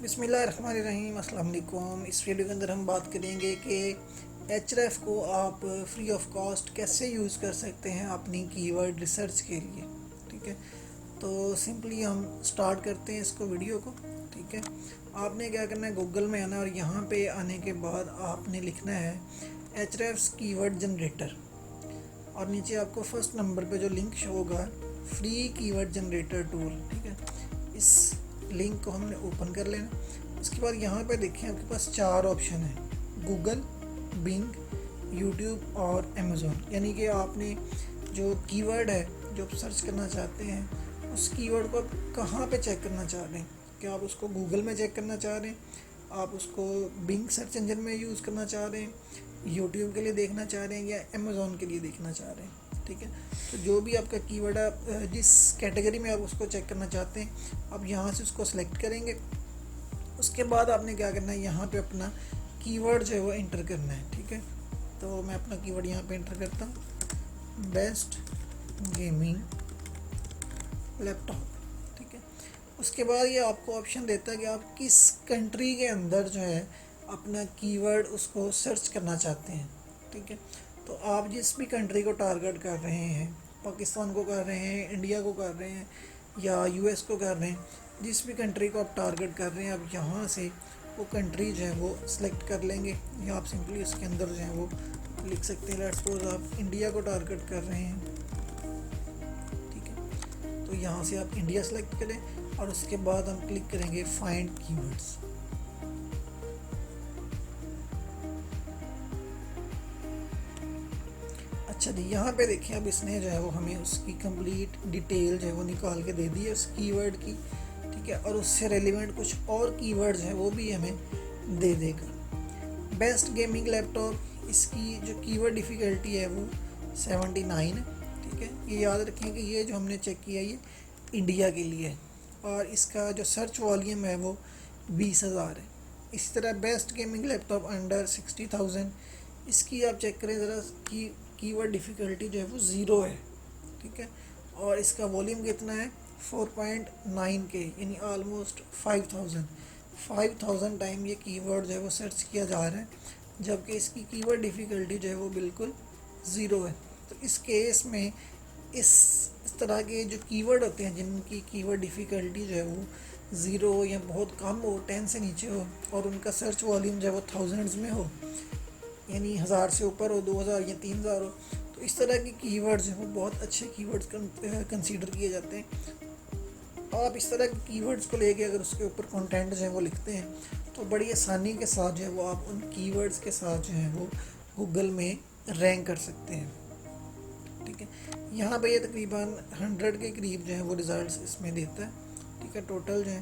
बिस्मिल्लाहिर्रहमानिर्रहीम, अस्सलाम वालेकुम। इस वीडियो के अंदर हम बात करेंगे कि एचरेफ को आप फ्री ऑफ कॉस्ट कैसे यूज़ कर सकते हैं अपनी कीवर्ड रिसर्च के लिए। ठीक है, तो सिंपली हम स्टार्ट करते हैं इसको वीडियो को। ठीक है, आपने क्या करना है, गूगल में आना और यहाँ पे आने के बाद आपने लिखना है एचरेफ्स कीवर्ड जनरेटर और नीचे आपको फर्स्ट नंबर पे जो लिंक शो होगा फ्री कीवर्ड जनरेटर टूल। ठीक है, इस लिंक को हमने ओपन कर लेना। उसके बाद यहाँ पे देखें आपके पास 4 ऑप्शन है, गूगल, बिंग, यूट्यूब और अमेज़ॉन। यानी कि आपने जो कीवर्ड है जो आप सर्च करना चाहते हैं उस कीवर्ड को आप कहाँ पे चेक करना चाह रहे हैं। क्या आप उसको गूगल में चेक करना चाह रहे हैं, आप उसको बिंग सर्च इंजन में यूज़ करना चाह रहे हैं, यूट्यूब के लिए देखना चाह रहे हैं या अमेज़ॉन के लिए देखना चाह रहे हैं। ठीक है, तो जो भी आपका कीवर्ड है जिस कैटेगरी में आप उसको चेक करना चाहते हैं आप यहाँ से उसको सेलेक्ट करेंगे। उसके बाद आपने क्या करना है, यहाँ पे अपना कीवर्ड जो है वो एंटर करना है। ठीक है, तो मैं अपना कीवर्ड यहाँ पे एंटर करता हूँ, बेस्ट गेमिंग लैपटॉप। ठीक है, उसके बाद ये आपको ऑप्शन देता है कि आप किस कंट्री के अंदर जो है अपना कीवर्ड उसको सर्च करना चाहते हैं। ठीक है, तो आप जिस भी कंट्री को टारगेट कर रहे हैं, पाकिस्तान को कर रहे हैं, इंडिया को कर रहे हैं या यूएस को कर रहे हैं, जिस भी कंट्री को आप टारगेट कर रहे हैं आप यहाँ से वो कंट्री जो है वो सिलेक्ट कर लेंगे या आप सिंपली उसके अंदर जो है वो लिख सकते हैं। लेट्स सपोज आप इंडिया को टारगेट कर रहे हैं। ठीक है, तो यहाँ से आप इंडिया सेलेक्ट करें और उसके बाद हम क्लिक करेंगे फाइंड कीवर्ड्स। अच्छा जी, यहाँ पे देखिए अब इसने जो है वो हमें उसकी कंप्लीट डिटेल जो है वो निकाल के दे दी है उस कीवर्ड की। ठीक है, और उससे रेलिवेंट कुछ और कीवर्ड्स हैं वो भी हमें दे देगा। बेस्ट गेमिंग लैपटॉप, इसकी जो कीवर्ड डिफ़िकल्टी है वो 79 है। ठीक है, ये याद रखें कि ये जो हमने चेक किया ये इंडिया के लिए है और इसका जो सर्च वॉल्यूम है वो 20,000 है। इसी तरह बेस्ट गेमिंग लैपटॉप अंडर 60,000, इसकी आप चेक करें ज़रा की कीवर्ड डिफ़िकल्टी जो है वो 0 है। ठीक है, और इसका वॉल्यूम कितना है 4.9 के, यानी ऑलमोस्ट 5,000 टाइम ये कीवर्ड जो है वो सर्च किया जा रहा है, जबकि इसकी कीवर्ड डिफ़िकल्टी जो है वो बिल्कुल 0 है। तो इस केस में इस तरह के जो कीवर्ड होते हैं जिनकी कीवर्ड डिफ़िकल्टी जो है वो 0 हो या बहुत कम हो, 10 से नीचे हो और उनका सर्च वॉल्यूम जो है वो थाउजेंड्स में हो, यानी 1000 से ऊपर हो, 2000 या 3000 हो, तो इस तरह के कीवर्ड्स हैं वो बहुत अच्छे कीवर्ड्स कंसीडर किए जाते हैं। आप इस तरह के कीवर्ड्स को लेके अगर उसके ऊपर कंटेंट जो है वो लिखते हैं तो बड़ी आसानी के साथ जो है वो आप उन कीवर्ड्स के साथ जो है वो गूगल में रैंक कर सकते हैं। ठीक है, यहाँ पे ये तकरीबन 100 के करीब जो है वो रिज़ल्ट्स इसमें देता है। ठीक है, टोटल जो है,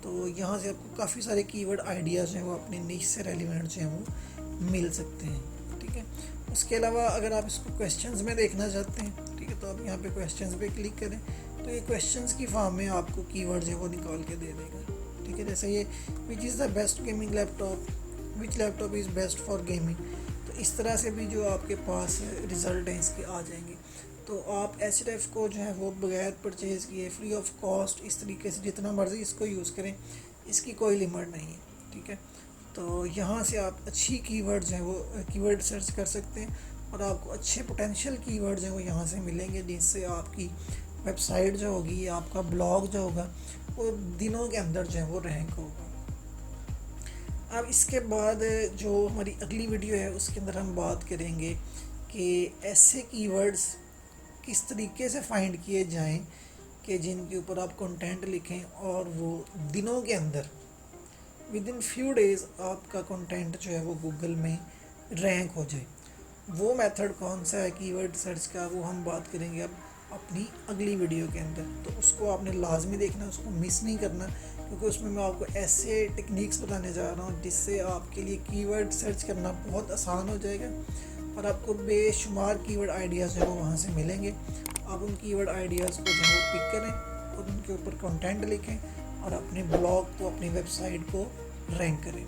तो यहाँ से आपको काफ़ी सारे कीवर्ड आइडियाज़ जो हैं वो अपने निश से रेलिवेंट जो हैं वो मिल सकते हैं। ठीक है, उसके अलावा अगर आप इसको क्वेश्चंस में देखना चाहते हैं, ठीक है, तो आप यहाँ पे क्वेश्चंस पे क्लिक करें तो ये क्वेश्चंस की फॉर्म में आपको कीवर्ड है वो निकाल के दे देगा। ठीक है, जैसे ये which is the best gaming laptop, which laptop is best for gaming, तो इस तरह से भी जो आपके पास रिज़ल्ट हैं इसके आ जाएंगे। तो आप एचरेफ को जो है वो बगैर परचेज़ किए फ्री ऑफ कॉस्ट इस तरीके से जितना मर्ज़ी इसको यूज़ करें, इसकी कोई लिमिट नहीं है। ठीक है, तो यहाँ से आप अच्छी कीवर्ड्स हैं वो कीवर्ड सर्च कर सकते हैं और आपको अच्छे पोटेंशियल कीवर्ड्स हैं वो यहाँ से मिलेंगे, जिससे आपकी वेबसाइट जो होगी, आपका ब्लॉग जो होगा वो दिनों के अंदर जो है वो रैंक होगा। अब इसके बाद जो हमारी अगली वीडियो है उसके अंदर हम बात करेंगे कि ऐसे कीवर्ड्स किस तरीके से फाइंड किए जाएं कि जिनके ऊपर आप कंटेंट लिखें और वो दिनों के अंदर विद इन फ्यू डेज़ आपका कंटेंट जो है वो गूगल में रैंक हो जाए। वो मेथड कौन सा है कीवर्ड सर्च का, वो हम बात करेंगे अब अपनी अगली वीडियो के अंदर। तो उसको आपने लाजमी देखना, उसको मिस नहीं करना, क्योंकि उसमें मैं आपको ऐसे टेक्निक्स बताने जा रहा हूँ जिससे आपके लिए कीवर्ड सर्च करना बहुत आसान हो जाएगा और आपको बेशुमार कीवर्ड आइडियाज़ जो है वो वहाँ से मिलेंगे। आप उन कीवर्ड आइडियाज़ को जो है वो पिक करें और उनके ऊपर कंटेंट लिखें और अपने ब्लॉग को, अपनी वेबसाइट को रैंक करें।